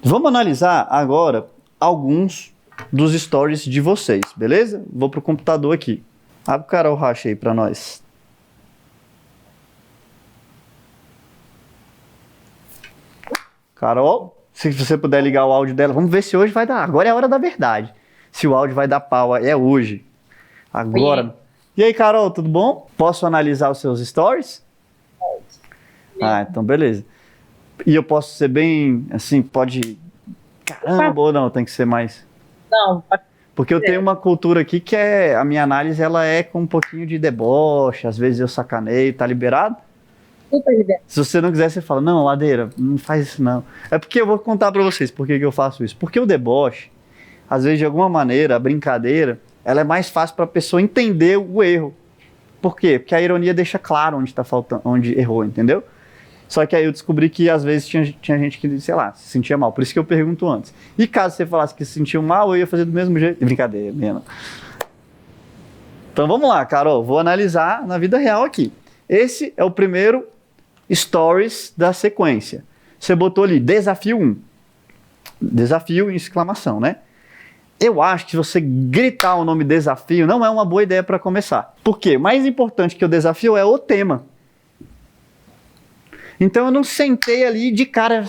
Vamos analisar agora alguns dos stories de vocês, beleza? Vou pro computador aqui. Abre o Carol Racha aí pra nós. Carol, se você puder ligar o áudio dela, vamos ver se hoje vai dar. Agora é a hora da verdade. Se o áudio vai dar pau, é hoje. Agora. Oi. E aí, Carol, tudo bom? Posso analisar os seus stories? Ah, então beleza. E eu posso ser bem, assim, pode... Caramba, ou não, tem que ser mais... Não, Porque eu tenho uma cultura aqui que é... A minha análise, ela é com um pouquinho de deboche, às vezes eu sacaneio, tá liberado? super liberado. Se você não quiser, você fala, não, Ladeira, não faz isso não. É porque eu vou contar pra vocês por que eu faço isso. Porque o deboche, às vezes, de alguma maneira, a brincadeira, ela é mais fácil pra pessoa entender o erro. Por quê? Porque a ironia deixa claro onde tá faltando, onde errou, entendeu? Só que aí eu descobri que às vezes tinha gente que, sei lá, se sentia mal. Por isso que eu pergunto antes. E caso você falasse que se sentiu mal, eu ia fazer do mesmo jeito. Brincadeira, mesmo. Então vamos lá, Carol. Vou analisar na vida real aqui. Esse é o primeiro stories da sequência. Você botou ali, desafio 1. Desafio em exclamação, né? Eu acho que se você gritar o nome desafio, não é uma boa ideia para começar. Por quê? Mais importante que o desafio é o tema. Então eu não sentei ali de cara,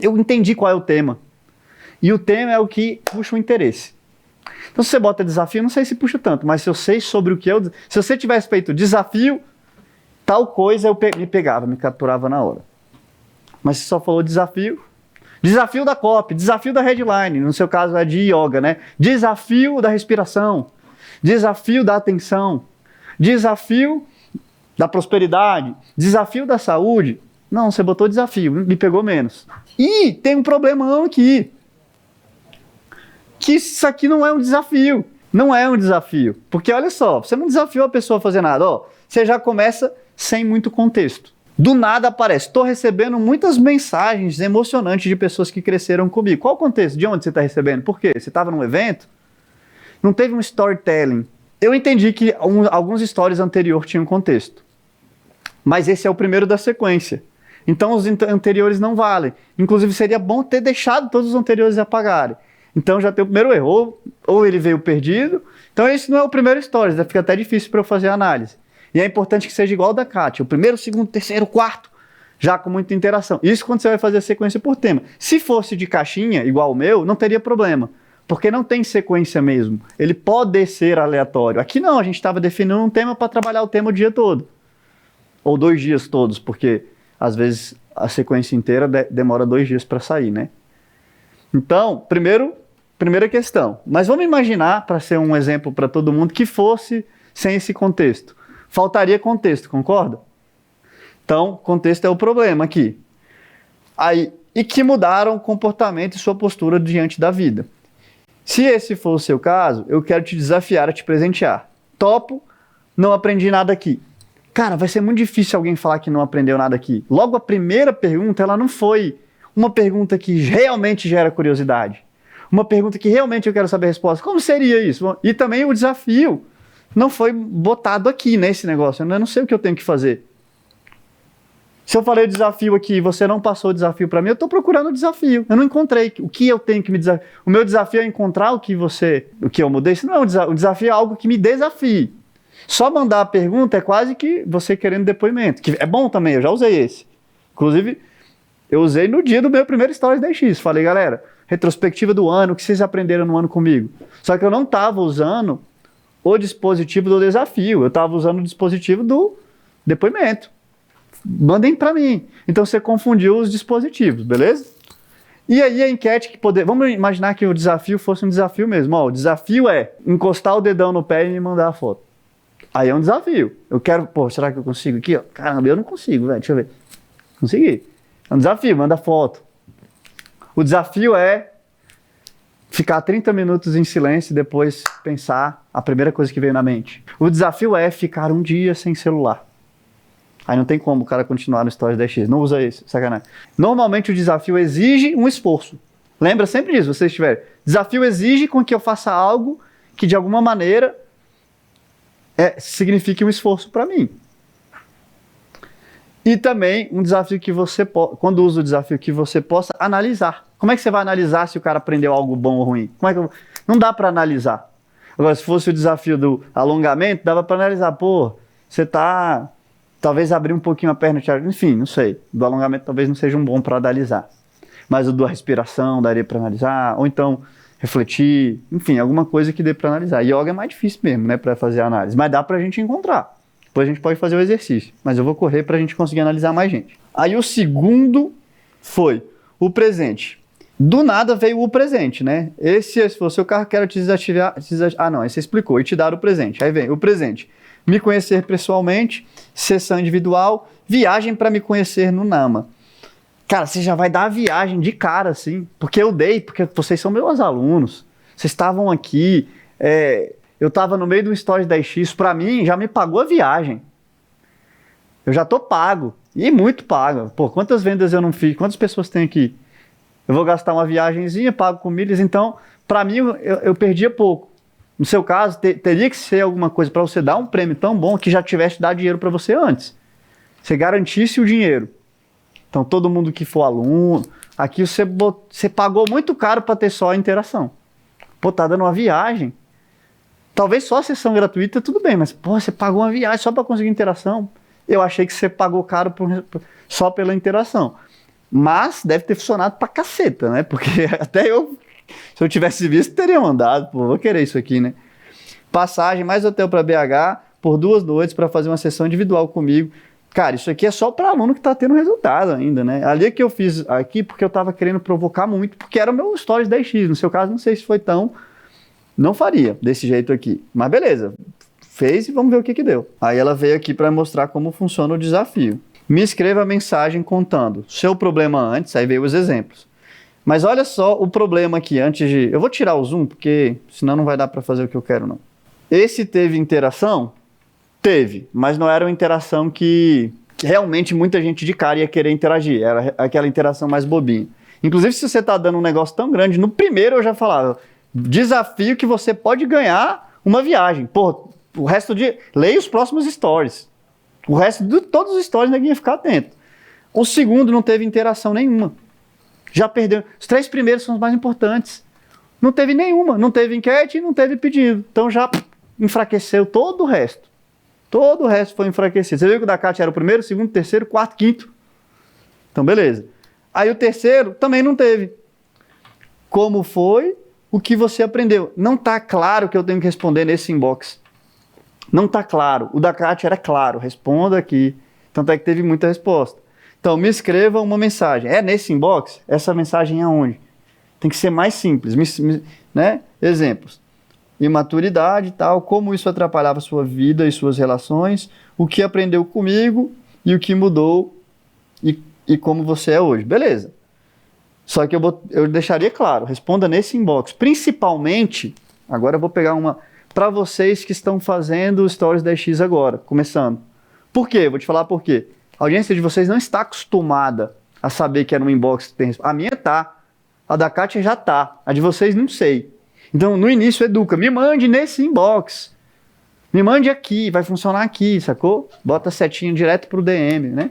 eu entendi qual é o tema. E o tema é o que puxa o interesse. Então se você bota desafio, não sei se puxa tanto, mas se eu sei sobre o que eu... Se você tivesse feito desafio, tal coisa eu me pegava, me capturava na hora. Mas se só falou desafio... Desafio da copy, desafio da headline, no seu caso é de yoga, né? Desafio da respiração, desafio da atenção, desafio da prosperidade, desafio da saúde... Não, você botou desafio, me pegou menos. E tem um problemão aqui. Que isso aqui não é um desafio. Não é um desafio. Porque olha só, você não desafiou a pessoa a fazer nada. Ó, você já começa sem muito contexto. Do nada aparece, estou recebendo muitas mensagens emocionantes de pessoas que cresceram comigo. Qual o contexto? De onde você está recebendo? Por quê? Você estava num evento? Não teve um storytelling. Eu entendi que alguns stories anteriores tinham contexto. Mas esse é o primeiro da sequência. Então os anteriores não valem. Inclusive seria bom ter deixado todos os anteriores apagarem. Então já tem o primeiro erro, ou ele veio perdido. Então esse não é o primeiro stories, fica até difícil para eu fazer a análise. E é importante que seja igual ao da Kátia, o primeiro, segundo, terceiro, quarto, já com muita interação. Isso quando você vai fazer a sequência por tema. Se fosse de caixinha, igual o meu, não teria problema. Porque não tem sequência mesmo. Ele pode ser aleatório. Aqui não, a gente estava definindo um tema para trabalhar o tema o dia todo. Ou 2 dias todos, porque... Às vezes a sequência inteira demora 2 dias para sair, né? Então, primeira questão. Mas vamos imaginar, para ser um exemplo para todo mundo, que fosse sem esse contexto. Faltaria contexto, concorda? Então, contexto é o problema aqui. Aí, e que mudaram o comportamento e sua postura diante da vida. Se esse for o seu caso, eu quero te desafiar a te presentear. Topo, não aprendi nada aqui. Cara, vai ser muito difícil alguém falar que não aprendeu nada aqui. Logo, a primeira pergunta, ela não foi uma pergunta que realmente gera curiosidade. Uma pergunta que realmente eu quero saber a resposta. Como seria isso? E também o desafio não foi botado aqui nesse negócio. Eu não sei o que eu tenho que fazer. Se eu falei o desafio aqui e você não passou o desafio para mim, eu estou procurando o desafio. Eu não encontrei o que eu tenho que me desafiar. O meu desafio é encontrar o que eu mudei. Isso não é um desafio. O desafio é algo que me desafie. Só mandar a pergunta é quase que você querendo depoimento, que é bom também, eu já usei esse. Inclusive, eu usei no dia do meu primeiro Stories 10X. Falei, galera, retrospectiva do ano, o que vocês aprenderam no ano comigo? Só que eu não estava usando o dispositivo do desafio, eu estava usando o dispositivo do depoimento. Mandem para mim. Então você confundiu os dispositivos, beleza? E aí a enquete que poder... Vamos imaginar que o desafio fosse um desafio mesmo. Ó, o desafio é encostar o dedão no pé e me mandar a foto. Aí é um desafio. Eu quero, pô, será que eu consigo aqui? Ó? Caramba, eu não consigo, velho. Deixa eu ver. Consegui. É um desafio, manda foto. O desafio é ficar 30 minutos em silêncio e depois pensar a primeira coisa que veio na mente. O desafio é ficar um dia sem celular. Aí não tem como o cara continuar no Stories 10X. Não usa isso, sacanagem. Normalmente o desafio exige um esforço. Lembra sempre disso, se vocês tiverem. Desafio exige com que eu faça algo que de alguma maneira signifique um esforço para mim. E também um desafio que você, quando usa o desafio, que você possa analisar. Como é que você vai analisar se o cara aprendeu algo bom ou ruim? Não dá para analisar. Agora, se fosse o desafio do alongamento, dava para analisar. Pô, você tá... Talvez abrir um pouquinho a perna, enfim, não sei. Do alongamento talvez não seja um bom para analisar. Mas o da respiração daria para analisar. Ou então, refletir. Enfim, alguma coisa que dê para analisar. Yoga é mais difícil mesmo, né, para fazer a análise. Mas dá para a gente encontrar. Depois a gente pode fazer o exercício. Mas eu vou correr para a gente conseguir analisar mais gente. Aí o segundo foi o presente. Do nada veio o presente, né? Se fosse o carro, quero te desativar... não, aí você explicou. E te dar o presente. Aí vem o presente. Me conhecer pessoalmente, sessão individual, viagem para me conhecer no Nama. Cara, você já vai dar a viagem de cara, assim. Porque eu dei, porque vocês são meus alunos. Vocês estavam aqui... Eu estava no meio de um Stories 10x, para mim já me pagou a viagem. Eu já tô pago, e muito pago. Pô, quantas vendas eu não fiz, quantas pessoas tem aqui? Eu vou gastar uma viagenzinha, pago com milhas, então, para mim, eu perdia pouco. No seu caso, teria que ser alguma coisa para você dar um prêmio tão bom que já tivesse dado dinheiro para você antes. Você garantisse o dinheiro. Então, todo mundo que for aluno, aqui você pagou muito caro para ter só a interação. Pô, tá dando uma viagem. Talvez só a sessão gratuita, tudo bem, mas pô, você pagou uma viagem só para conseguir interação. Eu achei que você pagou caro só pela interação. Mas deve ter funcionado pra caceta, né? Porque até eu, se eu tivesse visto, teria mandado. Pô, vou querer isso aqui, né? Passagem, mais hotel para BH, por 2 noites para fazer uma sessão individual comigo. Cara, isso aqui é só para aluno que tá tendo resultado ainda, né? Ali é que eu fiz aqui porque eu tava querendo provocar muito, porque era o meu Stories 10x. No seu caso, não sei se foi tão... Não faria desse jeito aqui. Mas beleza, fez e vamos ver o que deu. Aí ela veio aqui para mostrar como funciona o desafio. Me escreva a mensagem contando seu problema antes, aí veio os exemplos. Mas olha só o problema aqui antes de... Eu vou tirar o zoom, porque senão não vai dar para fazer o que eu quero, não. Esse teve interação? Teve, mas não era uma interação que realmente muita gente de cara ia querer interagir. Era aquela interação mais bobinha. Inclusive, se você está dando um negócio tão grande, no primeiro eu já falava... Desafio que você pode ganhar uma viagem. Pô, o resto de... Leia os próximos stories. O resto de todos os stories ninguém ia ficar atento. O segundo não teve interação nenhuma. Já perdeu. Os 3 primeiros são os mais importantes. Não teve nenhuma. Não teve enquete e não teve pedido. Então já enfraqueceu todo o resto. Todo o resto foi enfraquecido. Você viu que o da Kátia era o primeiro, segundo, terceiro, quarto, quinto. Então beleza. Aí o terceiro também não teve. Como foi... O que você aprendeu? Não está claro que eu tenho que responder nesse inbox. Não está claro. O da Kátia era claro. Responda aqui. Tanto é que teve muita resposta. Então, me escreva uma mensagem. É nesse inbox? Essa mensagem é aonde? Tem que ser mais simples. Né? Exemplos. Imaturidade e tal. Como isso atrapalhava a sua vida e suas relações. O que aprendeu comigo e o que mudou e como você é hoje. Beleza. Só que eu deixaria claro, responda nesse inbox. Principalmente, agora eu vou pegar uma... Para vocês que estão fazendo o Stories 10x agora, começando. Por quê? Vou te falar por quê. A audiência de vocês não está acostumada a saber que é no inbox que tem... A minha tá. A da Kátia já tá. A de vocês não sei. Então, no início, educa. Me mande nesse inbox. Me mande aqui. Vai funcionar aqui, sacou? Bota a setinha direto pro DM, né?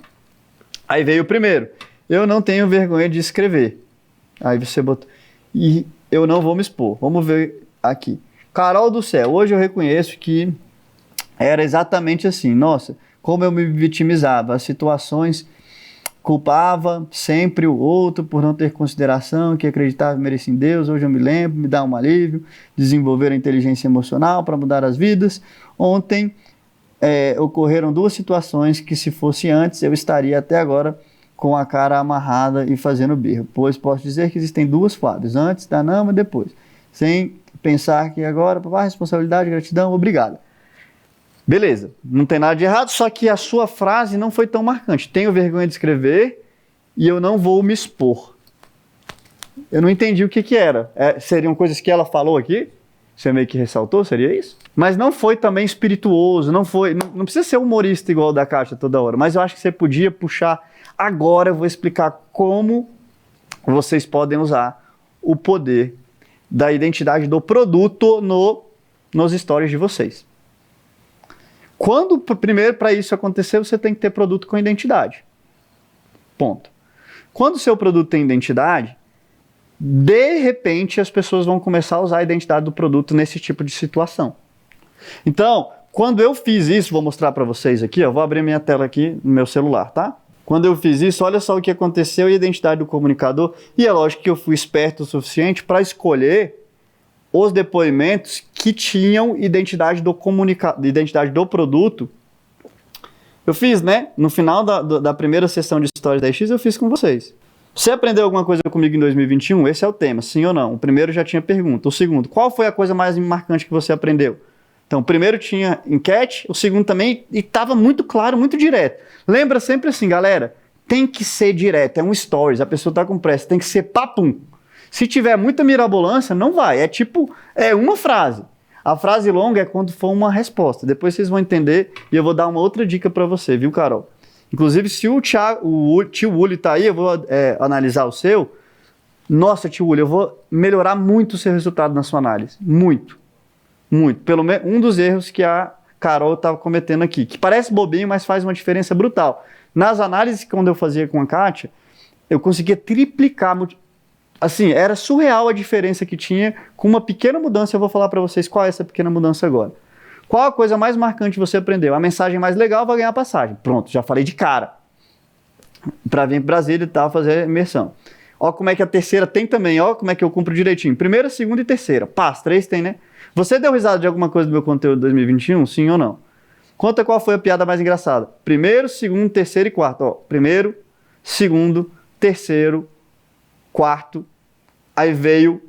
Aí veio o primeiro. Eu não tenho vergonha de escrever. Aí você botou... E eu não vou me expor. Vamos ver aqui. Carol do céu, hoje eu reconheço que era exatamente assim. Nossa, como eu me vitimizava. As situações, culpava sempre o outro por não ter consideração, que acreditava e merecia em Deus. Hoje eu me lembro, me dá um alívio. Desenvolver a inteligência emocional para mudar as vidas. Ontem ocorreram 2 situações que, se fosse antes, eu estaria até agora com a cara amarrada e fazendo birra. Pois posso dizer que existem 2 fases, antes da Nama e depois. Sem pensar que agora, papai, responsabilidade, gratidão, obrigado. Beleza, não tem nada de errado, só que a sua frase não foi tão marcante. Tenho vergonha de escrever e eu não vou me expor. Eu não entendi o que era. Seriam coisas que ela falou aqui? Você meio que ressaltou, seria isso? Mas não foi também espirituoso, não precisa ser humorista igual o da Kátia toda hora, mas eu acho que você podia puxar. Agora eu vou explicar como vocês podem usar o poder da identidade do produto nos stories de vocês. Primeiro, para isso acontecer, você tem que ter produto com identidade. Ponto. Quando o seu produto tem identidade, de repente as pessoas vão começar a usar a identidade do produto nesse tipo de situação. Então, quando eu fiz isso, vou mostrar para vocês aqui, eu vou abrir minha tela aqui no meu celular, tá? Quando eu fiz isso, olha só o que aconteceu e a identidade do comunicador. E é lógico que eu fui esperto o suficiente para escolher os depoimentos que tinham identidade do produto. Eu fiz, né? No final da primeira sessão de Histórias da EX, eu fiz com vocês. Você aprendeu alguma coisa comigo em 2021? Esse é o tema, sim ou não? O primeiro já tinha pergunta. O segundo, qual foi a coisa mais marcante que você aprendeu? Então, o primeiro tinha enquete, o segundo também, e estava muito claro, muito direto. Lembra sempre assim, galera, tem que ser direto, é um stories, a pessoa está com pressa, tem que ser papum. Se tiver muita mirabolância, não vai, é uma frase. A frase longa é quando for uma resposta, depois vocês vão entender e eu vou dar uma outra dica para você, viu, Carol? Inclusive, se o tio Uli tá aí, eu vou analisar o seu. Nossa, tio Uli, eu vou melhorar muito o seu resultado na sua análise, muito. Muito. Pelo menos um dos erros que a Carol estava cometendo aqui, que parece bobinho, mas faz uma diferença brutal. Nas análises, quando eu fazia com a Kátia, eu conseguia triplicar. Assim, era surreal a diferença que tinha com uma pequena mudança. Eu vou falar para vocês qual é essa pequena mudança agora. Qual a coisa mais marcante você aprendeu? A mensagem mais legal vai ganhar a passagem. Pronto, já falei de cara. Para vir para Brasília e tal, fazer a imersão. Ó como é que a terceira tem também, ó como é que eu cumpro direitinho. Primeira, segunda e terceira. Paz, 3 tem, né? Você deu risada de alguma coisa do meu conteúdo de 2021? Sim ou não? Conta qual foi a piada mais engraçada. Primeiro, segundo, terceiro e quarto. Ó, primeiro, segundo, terceiro, quarto. Aí veio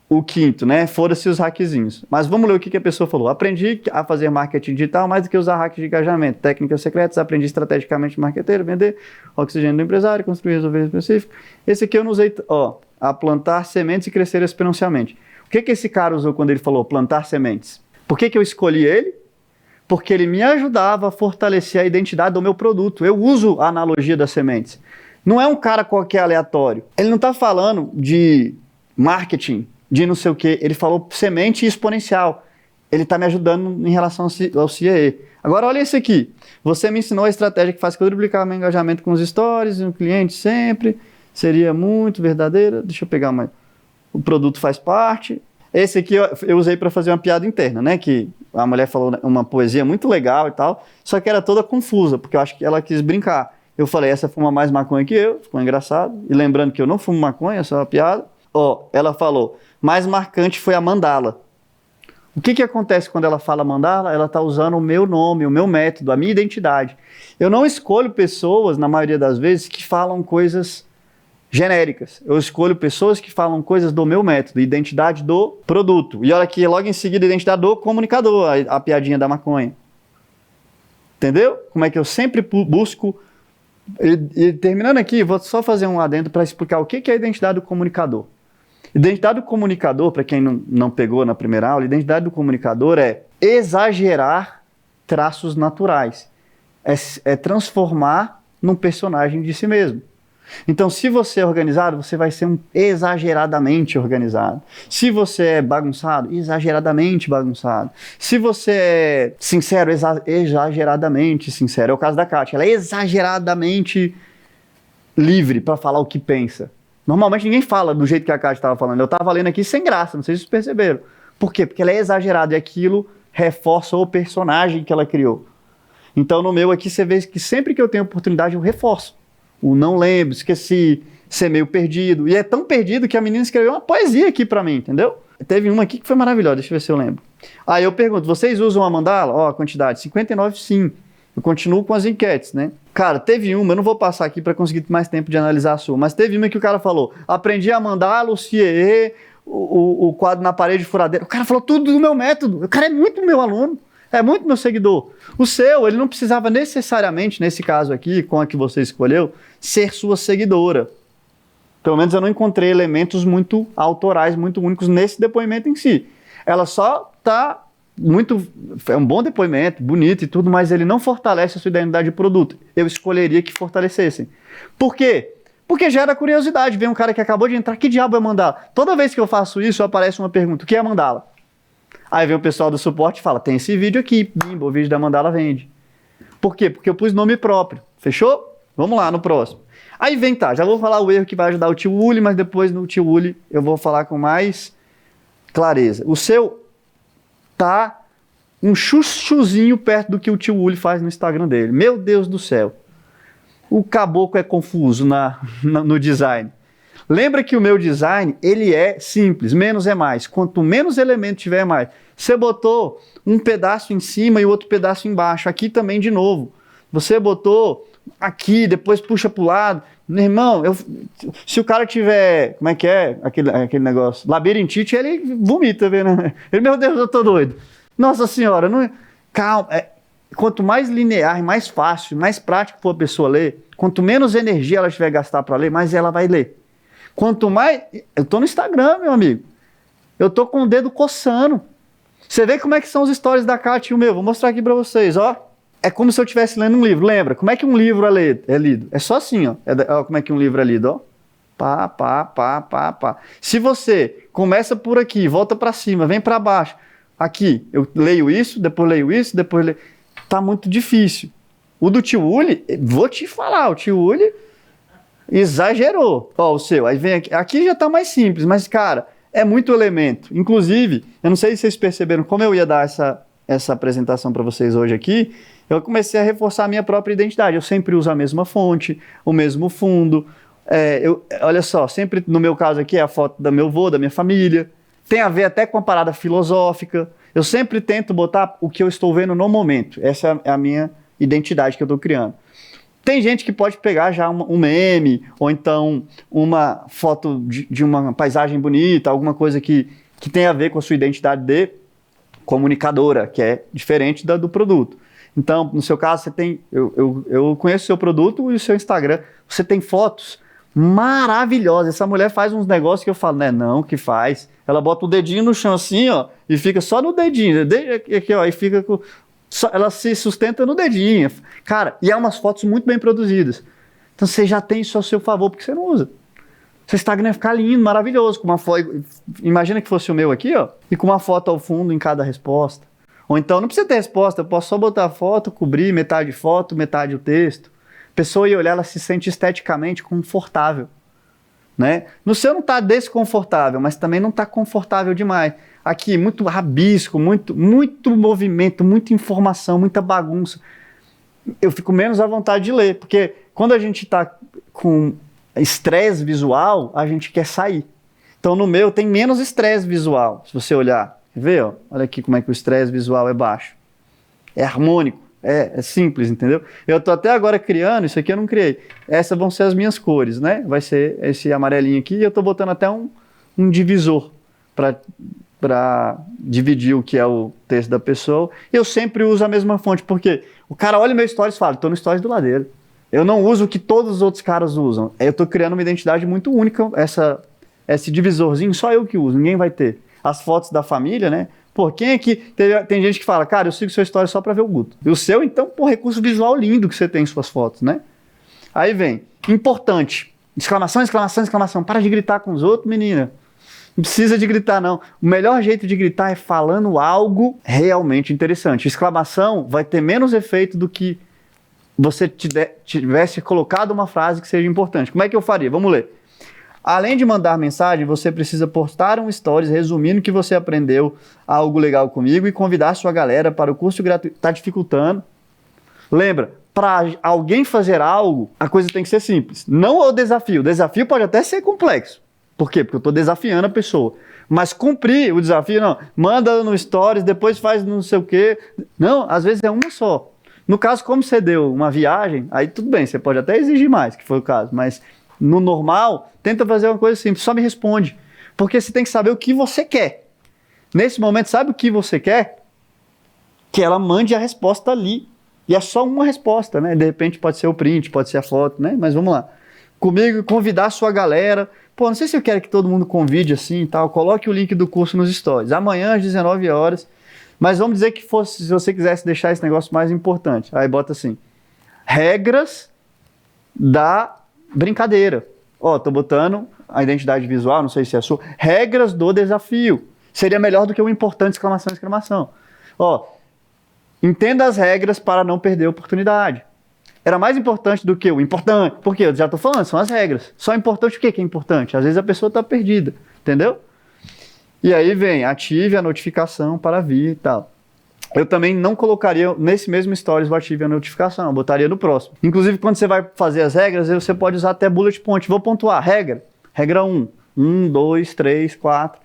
o quinto, né? Foda-se os hackzinhos. Mas vamos ler o que a pessoa falou. Aprendi a fazer marketing digital mais do que usar hacks de engajamento. Técnicas secretas, aprendi estrategicamente marqueteiro, vender, oxigênio do empresário, construir resolver específico. Esse aqui eu não usei, ó, a plantar sementes e crescer exponencialmente. O que esse cara usou quando ele falou plantar sementes? Por que eu escolhi ele? Porque ele me ajudava a fortalecer a identidade do meu produto. Eu uso a analogia das sementes. Não é um cara qualquer aleatório. Ele não está falando de marketing, de não sei o quê. Ele falou semente exponencial. Ele está me ajudando em relação ao CIE. Agora olha esse aqui. Você me ensinou a estratégia que faz que eu duplicar meu engajamento com os stories, um cliente sempre. Seria muito verdadeira. Deixa eu pegar mais. O produto faz parte. Esse aqui eu usei para fazer uma piada interna, né? Que a mulher falou uma poesia muito legal e tal, só que era toda confusa, porque eu acho que ela quis brincar. Eu falei, essa fuma mais maconha que eu, ficou engraçado. E lembrando que eu não fumo maconha, essa é uma piada. Ó, ela falou, mais marcante foi a mandala. O que acontece quando ela fala mandala? Ela está usando o meu nome, o meu método, a minha identidade. Eu não escolho pessoas, na maioria das vezes, que falam coisas genéricas. Eu escolho pessoas que falam coisas do meu método, identidade do produto. E olha aqui, logo em seguida, identidade do comunicador, a piadinha da maconha. Entendeu? Como é que eu sempre busco... E terminando aqui, vou só fazer um adendo para explicar o que é a identidade do comunicador. Identidade do comunicador, para quem não pegou na primeira aula, identidade do comunicador é exagerar traços naturais. É transformar num personagem de si mesmo. Então, se você é organizado, você vai ser um exageradamente organizado. Se você é bagunçado, exageradamente bagunçado. Se você é sincero, exageradamente sincero. É o caso da Kátia, ela é exageradamente livre para falar o que pensa. Normalmente ninguém fala do jeito que a Kátia estava falando. Eu estava lendo aqui sem graça, não sei se vocês perceberam. Por quê? Porque ela é exagerada e aquilo reforça o personagem que ela criou. Então, no meu aqui, você vê que sempre que eu tenho oportunidade, eu reforço. O não lembro, esqueci, ser meio perdido. E é tão perdido que a menina escreveu uma poesia aqui pra mim, entendeu? Teve uma aqui que foi maravilhosa, deixa eu ver se eu lembro. Aí eu pergunto, vocês usam a mandala? Ó, a quantidade, 59 sim. Eu continuo com as enquetes, né? Cara, teve uma, eu não vou passar aqui pra conseguir mais tempo de analisar a sua, mas teve uma que o cara falou, aprendi a mandala, o CIE, o quadro na parede furadeira. O cara falou tudo do meu método. O cara é muito meu aluno. É muito meu seguidor. O seu, ele não precisava necessariamente, nesse caso aqui, com a que você escolheu, ser sua seguidora. Pelo menos eu não encontrei elementos muito autorais, muito únicos nesse depoimento em si. Ela só está muito... É um bom depoimento, bonito e tudo, mas ele não fortalece a sua identidade de produto. Eu escolheria que fortalecessem. Por quê? Porque gera curiosidade. Vem um cara que acabou de entrar, que diabo é mandala? Toda vez que eu faço isso, aparece uma pergunta, o que é mandala? Aí vem o pessoal do suporte e fala, tem esse vídeo aqui, bimbo, o vídeo da mandala vende. Por quê? Porque eu pus nome próprio, fechou? Vamos lá, no próximo. Aí vem, tá, já vou falar o erro que vai ajudar o tio Uli, mas depois no tio Uli eu vou falar com mais clareza. O seu tá um chuchuzinho perto do que o tio Uli faz no Instagram dele. Meu Deus do céu. O caboclo é confuso no design. Lembra que o meu design, ele é simples, menos é mais. Quanto menos elemento tiver, é mais. Você botou um pedaço em cima e outro pedaço embaixo. Aqui também de novo. Você botou aqui, depois puxa pro lado. Meu irmão, se o cara tiver, como é que é aquele negócio? Labirintite, ele vomita, vendo? Ele, meu Deus, eu tô doido. Nossa senhora, não, calma. Quanto mais linear, mais fácil, mais prático for a pessoa ler, quanto menos energia ela tiver gastar para ler, mais ela vai ler. Quanto mais... Eu tô no Instagram, meu amigo. Eu tô com o dedo coçando. Você vê como é que são os stories da Kátia e o meu? Vou mostrar aqui para vocês, ó. É como se eu estivesse lendo um livro, lembra? Como é que um livro é lido? É só assim, ó. Ó como é que um livro é lido, ó. Pá, pá, pá, pá, pá. Se você começa por aqui, volta para cima, vem para baixo. Aqui, eu leio isso, depois leio isso, depois leio... Tá muito difícil. O do tio Uli, vou te falar, o tio Uli exagerou. Ó, o seu, aí vem aqui. Aqui já tá mais simples, mas, cara, é muito elemento. Inclusive, eu não sei se vocês perceberam como eu ia dar essa apresentação para vocês hoje aqui, eu comecei a reforçar a minha própria identidade. Eu sempre uso a mesma fonte, o mesmo fundo. Olha só, sempre no meu caso aqui é a foto do meu avô, da minha família. Tem a ver até com a parada filosófica. Eu sempre tento botar o que eu estou vendo no momento. Essa é a minha identidade que eu estou criando. Tem gente que pode pegar já um meme, ou então uma foto de uma paisagem bonita, alguma coisa que tem a ver com a sua identidade de comunicadora, que é diferente do produto. Então, no seu caso, você tem... Eu conheço o seu produto e o seu Instagram. Você tem fotos maravilhosas. Essa mulher faz uns negócios que eu falo, né? Não, que faz. Ela bota o dedinho no chão assim, ó, e fica só no dedinho. Aqui, ó, e fica com... ela se sustenta no dedinho. Cara, e é umas fotos muito bem produzidas. Então você já tem isso ao seu favor, porque você não usa. Seu Instagram vai ficar lindo, maravilhoso. Com uma foto, imagina que fosse o meu aqui, ó, e com uma foto ao fundo em cada resposta. Ou então, não precisa ter resposta, eu posso só botar a foto, cobrir metade foto, metade o texto. A pessoa ia olhar, ela se sente esteticamente confortável. Né? No seu não está desconfortável, mas também não está confortável demais. Aqui, muito rabisco, muito movimento, muita informação, muita bagunça. Eu fico menos à vontade de ler, porque quando a gente está com estresse visual, a gente quer sair. Então no meu tem menos estresse visual, se você olhar. Quer ver? Ó? Olha aqui como é que o estresse visual é baixo. É harmônico, é simples, entendeu? Eu estou até agora criando, isso aqui eu não criei. Essas vão ser as minhas cores, né? Vai ser esse amarelinho aqui e eu estou botando até um divisor para dividir o que é o texto da pessoa. Eu sempre uso a mesma fonte, porque o cara olha meu stories e fala, estou no stories do Ladeiro. Eu não uso o que todos os outros caras usam. Eu estou criando uma identidade muito única, esse divisorzinho só eu que uso, ninguém vai ter. As fotos da família, né? Pô, quem aqui... Tem gente que fala, cara, eu sigo seu story só para ver o Guto. E o seu, então, pô, recurso visual lindo que você tem em suas fotos, né? Aí vem, importante, exclamação, exclamação, exclamação. Para de gritar com os outros, menina. Não precisa de gritar, não. O melhor jeito de gritar é falando algo realmente interessante. Exclamação vai ter menos efeito do que você tivesse colocado uma frase que seja importante. Como é que eu faria? Vamos ler. Além de mandar mensagem, você precisa postar um stories resumindo que você aprendeu algo legal comigo e convidar a sua galera para o curso gratuito. Está dificultando. Lembra, para alguém fazer algo, a coisa tem que ser simples. Não o desafio. O desafio pode até ser complexo. Por quê? Porque eu estou desafiando a pessoa. Mas cumprir o desafio, não. Manda no stories, depois faz não sei o quê. Não, às vezes é uma só. No caso, como você deu uma viagem, aí tudo bem, você pode até exigir mais, que foi o caso. Mas no normal, tenta fazer uma coisa simples, só me responde. Porque você tem que saber o que você quer. Nesse momento, sabe o que você quer? Que ela mande a resposta ali. E é só uma resposta, né? De repente pode ser o print, pode ser a foto, né? Mas vamos lá. Comigo, convidar a sua galera. Pô, não sei se eu quero que todo mundo convide assim e tal. Coloque o link do curso nos stories. Amanhã às 19 horas. Mas vamos dizer que fosse, se você quisesse deixar esse negócio mais importante. Aí bota assim, regras da brincadeira. Ó, tô botando a identidade visual, não sei se é a sua. Regras do desafio. Seria melhor do que o importante, exclamação, exclamação. Ó, entenda as regras para não perder a oportunidade. era mais importante do que o importante. Porque eu já estou falando, são as regras. Só importante o que é importante? Às vezes a pessoa está perdida, entendeu? E aí vem, ative a notificação para vir e tal. Eu também não colocaria nesse mesmo stories o ative a notificação, eu botaria no próximo. Inclusive, quando você vai fazer as regras, você pode usar até bullet point. Vou pontuar, regra 1, 1, 2, 3, 4.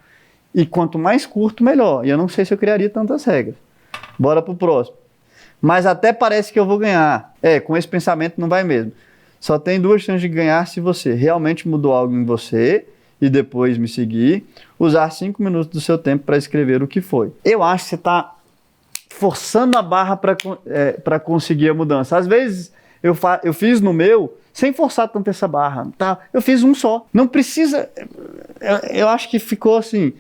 E quanto mais curto, melhor. E eu não sei se eu criaria tantas regras. Bora pro próximo. Mas até parece que eu vou ganhar. Com esse pensamento não vai mesmo. Só tem 2 chances de ganhar se você realmente mudou algo em você e depois me seguir, usar 5 minutos do seu tempo para escrever o que foi. Eu acho que você está forçando a barra para conseguir a mudança. Às vezes eu fiz no meu sem forçar tanto essa barra. Tá? Eu fiz um só. Não precisa... Eu acho que ficou assim...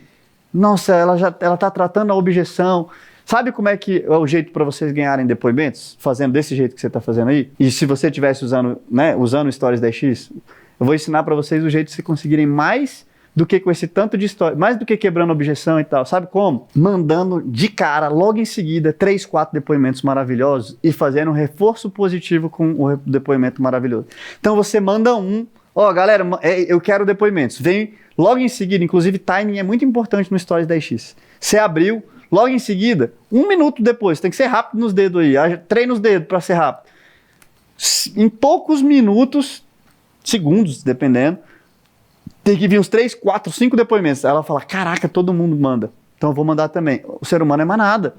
Nossa, ela está tratando a objeção... Sabe como é que é o jeito para vocês ganharem depoimentos? Fazendo desse jeito que você está fazendo aí? E se você estivesse usando o Stories 10x, eu vou ensinar para vocês o jeito de vocês conseguirem mais do que com esse tanto de história, mais do que quebrando objeção e tal. Sabe como? Mandando de cara, logo em seguida, 3, 4 depoimentos maravilhosos e fazendo um reforço positivo com o depoimento maravilhoso. Então você manda um, galera, eu quero depoimentos. Vem logo em seguida, inclusive timing é muito importante no Stories 10x. Você abriu, logo em seguida, 1 minuto depois, tem que ser rápido nos dedos aí, treina os dedos para ser rápido. Em poucos minutos, segundos, dependendo, tem que vir uns 3, 4, 5 depoimentos. Aí ela fala, caraca, todo mundo manda, então eu vou mandar também. O ser humano é manada.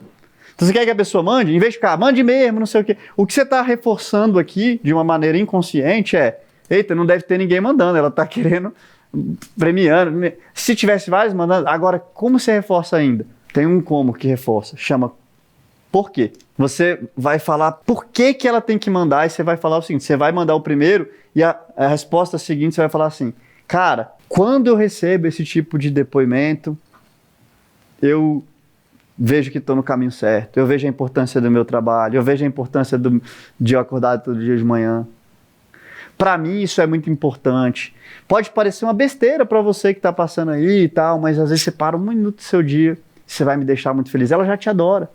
Então você quer que a pessoa mande? Em vez de ficar, mande mesmo, não sei o quê. O que você está reforçando aqui, de uma maneira inconsciente, eita, não deve ter ninguém mandando, ela está querendo, premiando. Se tivesse vários mandando, agora, como você reforça ainda? Tem um como que reforça, chama por quê. Você vai falar por que ela tem que mandar e você vai falar o seguinte, você vai mandar o primeiro e a resposta seguinte você vai falar assim, cara, quando eu recebo esse tipo de depoimento, eu vejo que estou no caminho certo, eu vejo a importância do meu trabalho, eu vejo a importância de eu acordar todo dia de manhã. Para mim isso é muito importante. Pode parecer uma besteira para você que está passando aí e tal, mas às vezes você para 1 minuto do seu dia, você vai me deixar muito feliz. Ela já te adora.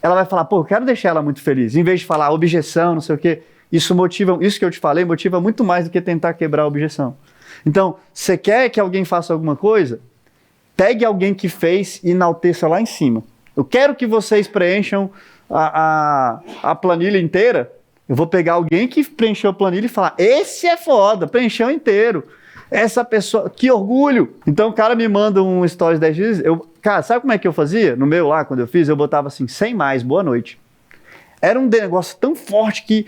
Ela vai falar, eu quero deixar ela muito feliz. Em vez de falar objeção, não sei o quê, isso que eu te falei, motiva muito mais do que tentar quebrar a objeção. Então, você quer que alguém faça alguma coisa? Pegue alguém que fez e enalteça lá em cima. Eu quero que vocês preencham a planilha inteira. Eu vou pegar alguém que preencheu a planilha e falar, esse é foda, preencheu inteiro. Essa pessoa, que orgulho! Então o cara me manda um Stories 10 dias, cara, sabe como é que eu fazia? No meu lá, quando eu fiz, eu botava assim, sem mais, boa noite. Era um negócio tão forte que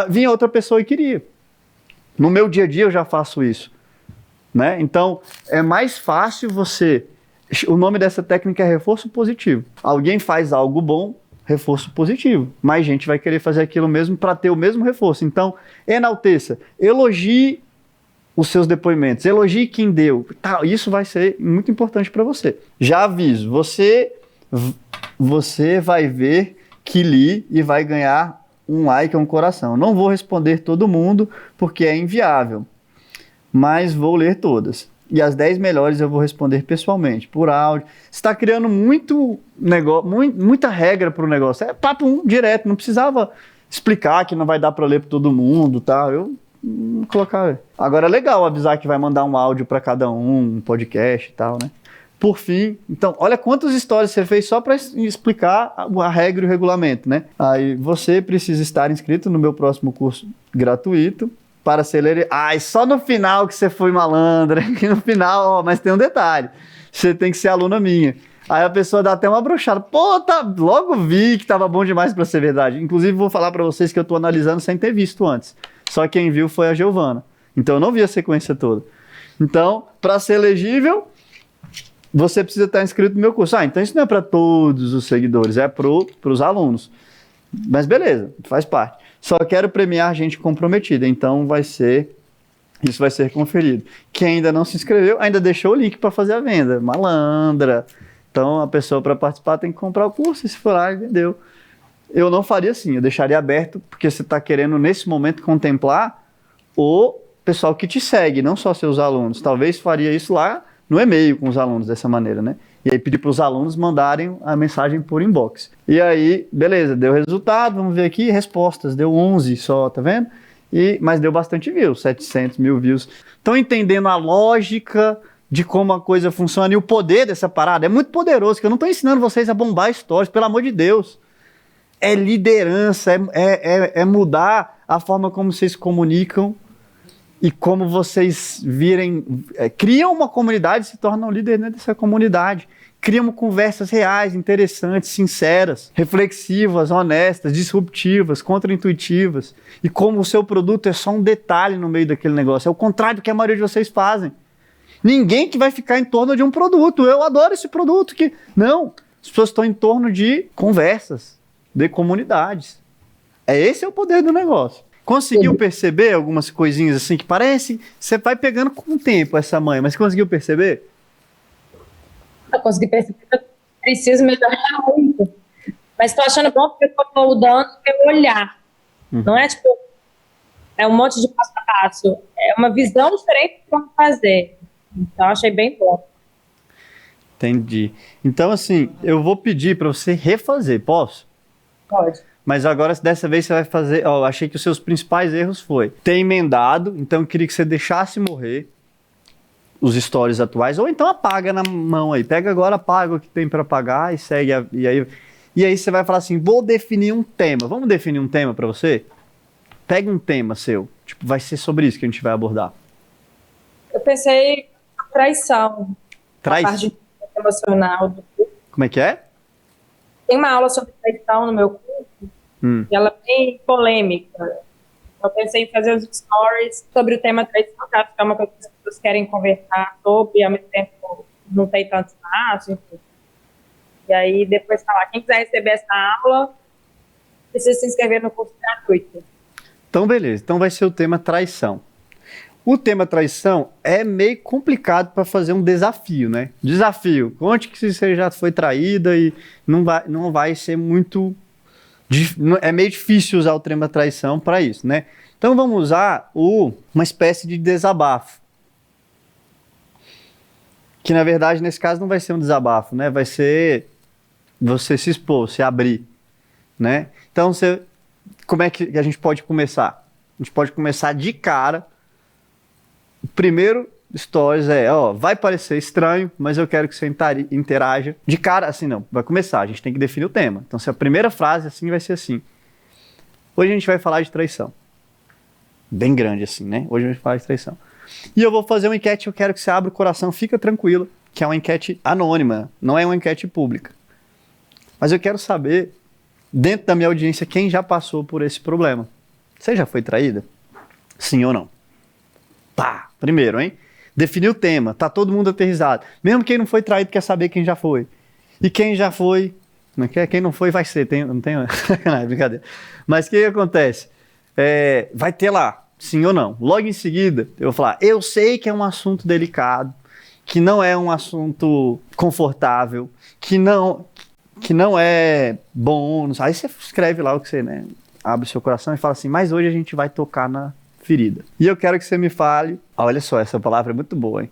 vinha outra pessoa e queria. No meu dia a dia eu já faço isso. Né? Então, é mais fácil o nome dessa técnica é reforço positivo. Alguém faz algo bom, reforço positivo. Mais gente vai querer fazer aquilo mesmo para ter o mesmo reforço. Então, enalteça, elogie os seus depoimentos, elogie quem deu. Isso vai ser muito importante para você. Já aviso, você vai ver que li e vai ganhar um like ou um coração. Não vou responder todo mundo porque é inviável, mas vou ler todas. E as 10 melhores eu vou responder pessoalmente, por áudio. Você está criando muita regra para o negócio. É papo direto, não precisava explicar que não vai dar para ler para todo mundo. Eu vou colocar. Agora é legal avisar que vai mandar um áudio para cada um podcast e tal, né? Por fim, então, olha quantas histórias você fez só para explicar a regra e o regulamento, né? Aí você precisa estar inscrito no meu próximo curso gratuito. Para ser só no final que você foi malandra, que no final, mas tem um detalhe, você tem que ser aluna minha. Aí a pessoa dá até uma brochada, logo vi que tava bom demais para ser verdade. Inclusive vou falar para vocês que eu tô analisando sem ter visto antes, só quem viu foi a Giovana, então eu não vi a sequência toda. Então, para ser elegível, você precisa estar inscrito no meu curso. Então isso não é para todos os seguidores, é para os alunos, mas beleza, faz parte. Só quero premiar gente comprometida, então isso vai ser conferido. Quem ainda não se inscreveu, ainda deixou o link para fazer a venda. Malandra. Então a pessoa para participar tem que comprar o curso, e se for lá, vendeu. Eu não faria assim, eu deixaria aberto, porque você está querendo nesse momento contemplar o pessoal que te segue, não só seus alunos. Talvez faria isso lá no e-mail com os alunos dessa maneira, né? E aí pedi para os alunos mandarem a mensagem por inbox. E aí, beleza, deu resultado, vamos ver aqui, respostas, deu 11 só, tá vendo? Mas deu bastante views, 700 mil views. Estão entendendo a lógica de como a coisa funciona e o poder dessa parada? É muito poderoso, que eu não estou ensinando vocês a bombar stories, pelo amor de Deus. É liderança, é mudar a forma como vocês comunicam e como vocês criam uma comunidade e se tornam líderes dentro dessa comunidade. Criam conversas reais, interessantes, sinceras, reflexivas, honestas, disruptivas, contraintuitivas. E como o seu produto é só um detalhe no meio daquele negócio. É o contrário do que a maioria de vocês fazem. Ninguém que vai ficar em torno de um produto. Eu adoro esse produto. Não, as pessoas estão em torno de conversas, de comunidades. Esse é o poder do negócio. Conseguiu perceber algumas coisinhas assim que parecem? Você vai pegando com o tempo essa manha, mas conseguiu perceber? Eu consegui perceber que eu preciso melhorar muito. Mas estou achando bom porque eu estou moldando meu olhar. Não é tipo, é um monte de passo a passo. É uma visão diferente de como fazer. Então, achei bem bom. Entendi. Então, assim, eu vou pedir para você refazer, posso? Pode. Mas agora, dessa vez, você vai fazer... Ó, achei que os seus principais erros foi ter emendado, então eu queria que você deixasse morrer os stories atuais, ou então apaga na mão aí. Pega agora, apaga o que tem para apagar e segue. E aí você vai falar assim, vou definir um tema. Vamos definir um tema para você? Pega um tema seu. Tipo, vai ser sobre isso que a gente vai abordar. Eu pensei em traição. Traição? A parte emocional do curso. Como é que é? Tem uma aula sobre traição no meu curso, e ela é bem polêmica. Eu pensei em fazer os stories sobre o tema traição, que é uma coisa que as pessoas querem conversar sobre, e ao mesmo tempo não tem tanto espaço, enfim. E aí depois falar, quem quiser receber essa aula, precisa se inscrever no curso gratuito. Então, beleza. Então vai ser o tema traição. O tema traição é meio complicado para fazer um desafio, né? Desafio. Conte que você já foi traída e não vai ser muito... É meio difícil usar o tema traição para isso, né? Então vamos usar uma espécie de desabafo. Que na verdade nesse caso não vai ser um desabafo, né? Vai ser você se expor, se abrir, né? Então como é que a gente pode começar? A gente pode começar de cara. O primeiro stories vai parecer estranho, mas eu quero que você interaja. De cara, assim não, vai começar, a gente tem que definir o tema. Então se a primeira frase assim vai ser assim. Hoje a gente vai falar de traição. Bem grande assim, né? Hoje a gente vai falar de traição. E eu vou fazer uma enquete, eu quero que você abra o coração, fica tranquilo, que é uma enquete anônima, não é uma enquete pública. Mas eu quero saber, dentro da minha audiência, quem já passou por esse problema. Você já foi traída? Sim ou não? Pá, primeiro, hein? Definir o tema, tá todo mundo aterrissado. Mesmo quem não foi traído quer saber quem já foi. E quem já foi, não quer? Quem não foi vai ser, não tem? Não, é brincadeira. Mas o que acontece? Vai ter lá, sim ou não. Logo em seguida, eu vou falar, eu sei que é um assunto delicado, que não é um assunto confortável, que não é bom. Aí você escreve lá o que você, né? Abre o seu coração e fala assim, mas hoje a gente vai tocar na ferida. E eu quero que você me fale, olha só, essa palavra é muito boa, hein?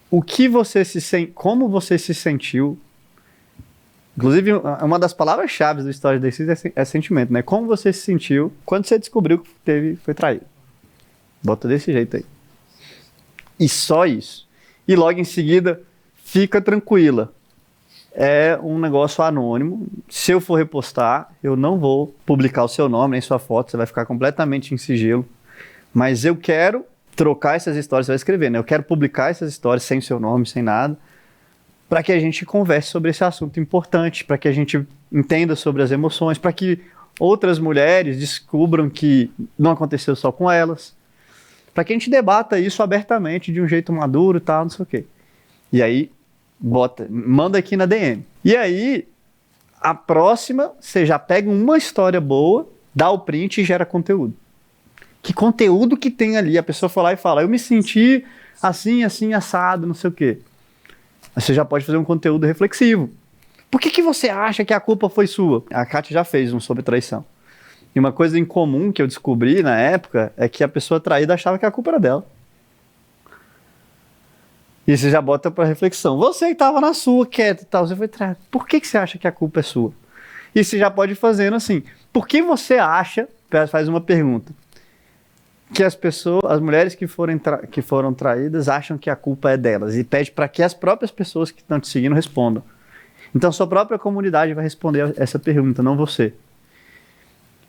Como você se sentiu, inclusive uma das palavras-chave do História de Decis é sentimento, né? Como você se sentiu quando você descobriu que foi traído. Bota desse jeito aí. E só isso. E logo em seguida, fica tranquila. É um negócio anônimo. Se eu for repostar, eu não vou publicar o seu nome nem sua foto, você vai ficar completamente em sigilo. Mas eu quero trocar essas histórias, você vai escrever, né? Eu quero publicar essas histórias sem seu nome, sem nada, para que a gente converse sobre esse assunto importante, para que a gente entenda sobre as emoções, para que outras mulheres descubram que não aconteceu só com elas, para que a gente debata isso abertamente, de um jeito maduro e tal, não sei o quê. E aí, manda aqui na DM. E aí, a próxima, você já pega uma história boa, dá o print e gera conteúdo. Que conteúdo que tem ali? A pessoa foi lá e fala, eu me senti assim, assim, assado, não sei o quê. Você já pode fazer um conteúdo reflexivo. Por que você acha que a culpa foi sua? A Kátia já fez um sobre traição. E uma coisa em comum que eu descobri na época é que a pessoa traída achava que a culpa era dela. E você já bota para reflexão. Você que estava na sua, quieto e tal, você foi traído. Por que você acha que a culpa é sua? E você já pode ir fazendo assim. Por que você acha, faz uma pergunta, que as pessoas, as mulheres que foram traídas acham que a culpa é delas? E pede para que as próprias pessoas que estão te seguindo respondam. Então, sua própria comunidade vai responder essa pergunta, não você.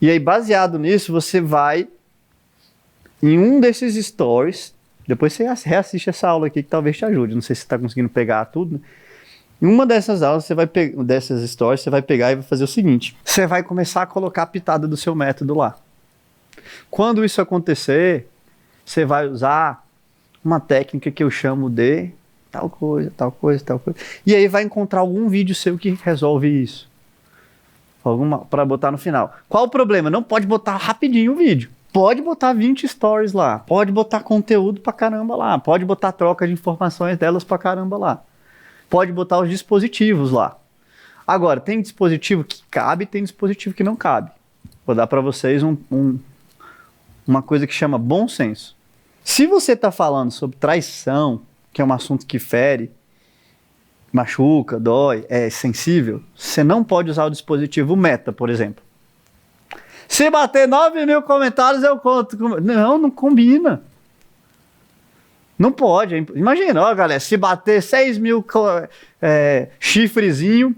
E aí, baseado nisso, você vai em um desses stories. Depois você reassiste essa aula aqui que talvez te ajude. Não sei se você está conseguindo pegar tudo, né? Em uma dessas aulas, dessas stories, você vai pegar e vai fazer o seguinte. Você vai começar a colocar a pitada do seu método lá. Quando isso acontecer, você vai usar uma técnica que eu chamo de tal coisa, tal coisa, tal coisa. E aí vai encontrar algum vídeo seu que resolve isso. Para botar no final. Qual o problema? Não pode botar rapidinho o vídeo. Pode botar 20 stories lá. Pode botar conteúdo pra caramba lá. Pode botar troca de informações delas pra caramba lá. Pode botar os dispositivos lá. Agora, tem dispositivo que cabe, tem dispositivo que não cabe. Vou dar para vocês uma coisa que chama bom senso. Se você está falando sobre traição, que é um assunto que fere, machuca, dói, é sensível, você não pode usar o dispositivo Meta, por exemplo. Se bater 9.000 comentários, eu conto. Não combina. Não pode. Imagina, ó, galera, se bater 6.000 chifrezinho,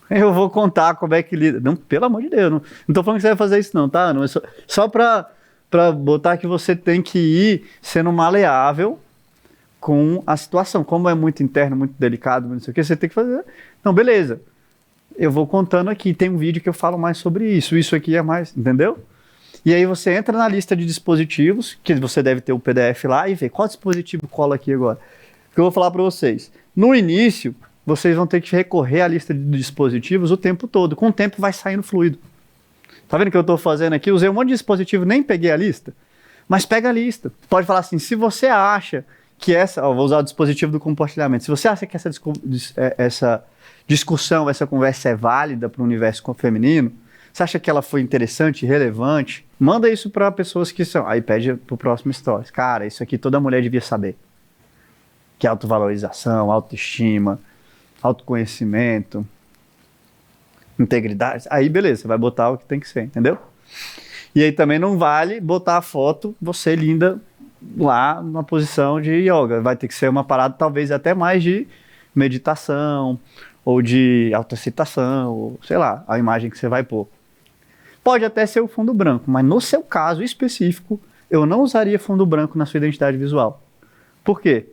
eu vou contar como é que lida. Não, pelo amor de Deus, não tô falando que você vai fazer isso não, tá? Não, é só pra botar que você tem que ir sendo maleável com a situação. Como é muito interno, muito delicado, não sei o que, você tem que fazer. Não, beleza. Eu vou contando aqui, tem um vídeo que eu falo mais sobre isso. Isso aqui é mais, entendeu? E aí você entra na lista de dispositivos, que você deve ter o PDF lá, e vê qual dispositivo cola aqui agora. O que eu vou falar para vocês. No início, vocês vão ter que recorrer à lista de dispositivos o tempo todo. Com o tempo vai saindo fluido. Tá vendo o que eu estou fazendo aqui? Usei um monte de dispositivo, nem peguei a lista. Mas pega a lista. Pode falar assim, se você acha que vou usar o dispositivo do compartilhamento. Se você acha que essa discussão, essa conversa é válida para o universo feminino, você acha que ela foi interessante, relevante, manda isso para pessoas que são. Aí pede pro próximo stories. Cara, isso aqui toda mulher devia saber. Que é autovalorização, autoestima, autoconhecimento, integridade. Aí beleza, você vai botar o que tem que ser, entendeu? E aí também não vale botar a foto, você linda, lá numa posição de yoga. Vai ter que ser uma parada talvez até mais de meditação, ou de autoaceitação, ou sei lá, a imagem que você vai pôr. Pode até ser o fundo branco, mas no seu caso específico, eu não usaria fundo branco na sua identidade visual. Por quê?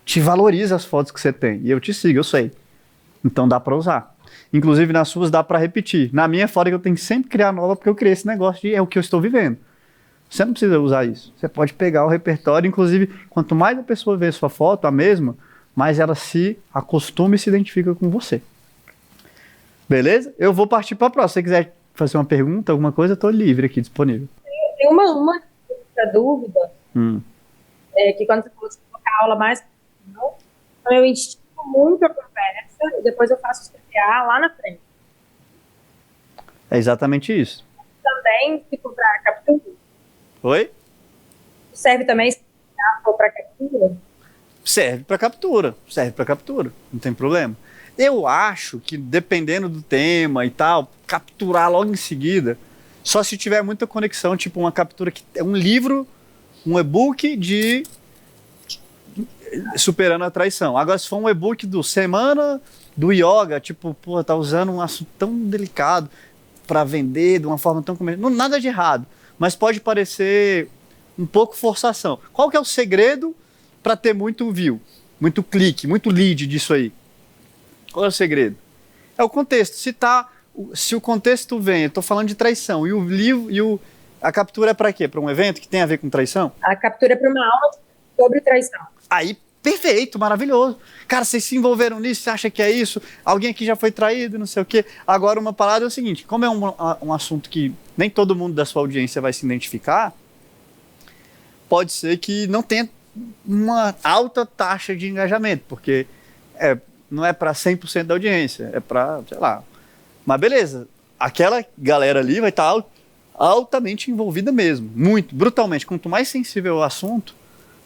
Te valoriza as fotos que você tem, e eu te sigo, eu sei. Então dá para usar. Inclusive nas suas dá para repetir. Na minha foto eu tenho que sempre criar nova, porque eu criei esse negócio de é o que eu estou vivendo. Você não precisa usar isso. Você pode pegar o repertório, inclusive, quanto mais a pessoa vê sua foto, a mesma, mais ela se acostuma e se identifica com você. Beleza? Eu vou partir para a próxima. Se você quiser fazer uma pergunta, alguma coisa, eu estou livre aqui, disponível. Tem uma dúvida, que quando você falou de colocar a aula mais então eu instigo muito a conversa e depois eu faço os TPA lá na frente. É exatamente isso. Também fico para captura. Oi? Serve também para captura? Serve para captura, não tem problema. Eu acho que, dependendo do tema e tal, capturar logo em seguida, só se tiver muita conexão, tipo uma captura que é um livro, um e-book de superando a traição. Agora, se for um e-book do semana do yoga, tipo, pô, tá usando um assunto tão delicado para vender de uma forma tão comercial, nada de errado, mas pode parecer um pouco forçação. Qual que é o segredo para ter muito view, muito clique, muito lead disso aí? Qual é o segredo? É o contexto. Se o contexto vem, eu estou falando de traição, e o livro a captura é para quê? Para um evento que tem a ver com traição? A captura é para uma aula sobre traição. Aí, perfeito, maravilhoso. Cara, vocês se envolveram nisso, você acha que é isso? Alguém aqui já foi traído, não sei o quê. Agora, uma parada é o seguinte, como é um assunto que nem todo mundo da sua audiência vai se identificar, pode ser que não tenha uma alta taxa de engajamento, porque não é para 100% da audiência, é para, sei lá. Mas beleza, aquela galera ali vai estar altamente envolvida mesmo, muito, brutalmente. Quanto mais sensível o assunto,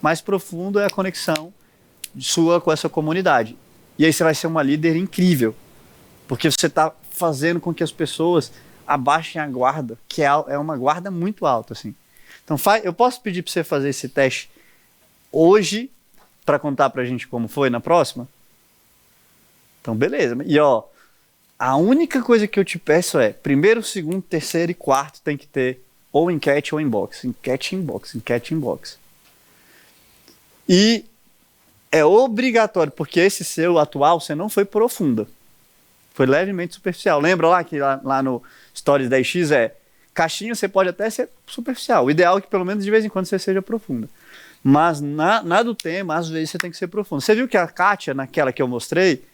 mais profundo é a conexão sua com essa comunidade. E aí você vai ser uma líder incrível, porque você está fazendo com que as pessoas abaixem a guarda, que é uma guarda muito alta, assim. Então eu posso pedir para você fazer esse teste hoje, para contar pra gente como foi na próxima? Então, beleza. E ó, a única coisa que eu te peço é, primeiro, segundo, terceiro e quarto tem que ter ou enquete ou inbox. Enquete, inbox, enquete, inbox. E é obrigatório, porque esse seu atual, você não foi profunda. Foi levemente superficial. Lembra lá que lá no Stories 10x caixinha você pode até ser superficial. O ideal é que pelo menos de vez em quando você seja profunda. Mas na do tema, às vezes você tem que ser profundo. Você viu que a Kátia, naquela que eu mostrei,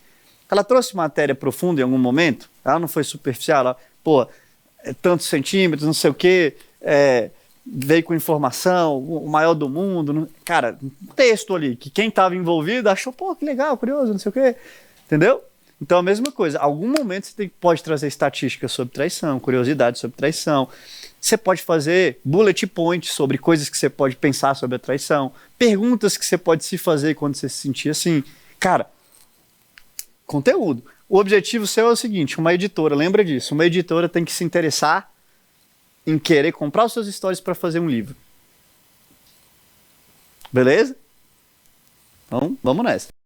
ela trouxe matéria profunda em algum momento? Ela não foi superficial? Ela, tantos centímetros, não sei o quê, veio com informação, o maior do mundo. Cara, um texto ali, que quem estava envolvido achou, que legal, curioso, não sei o quê. Entendeu? Então, a mesma coisa. Algum momento você pode trazer estatísticas sobre traição, curiosidade sobre traição. Você pode fazer bullet points sobre coisas que você pode pensar sobre a traição, perguntas que você pode se fazer quando você se sentir assim. Cara, conteúdo. O objetivo seu é o seguinte, uma editora, lembra disso, uma editora tem que se interessar em querer comprar os seus stories para fazer um livro. Beleza? Então, vamos nessa.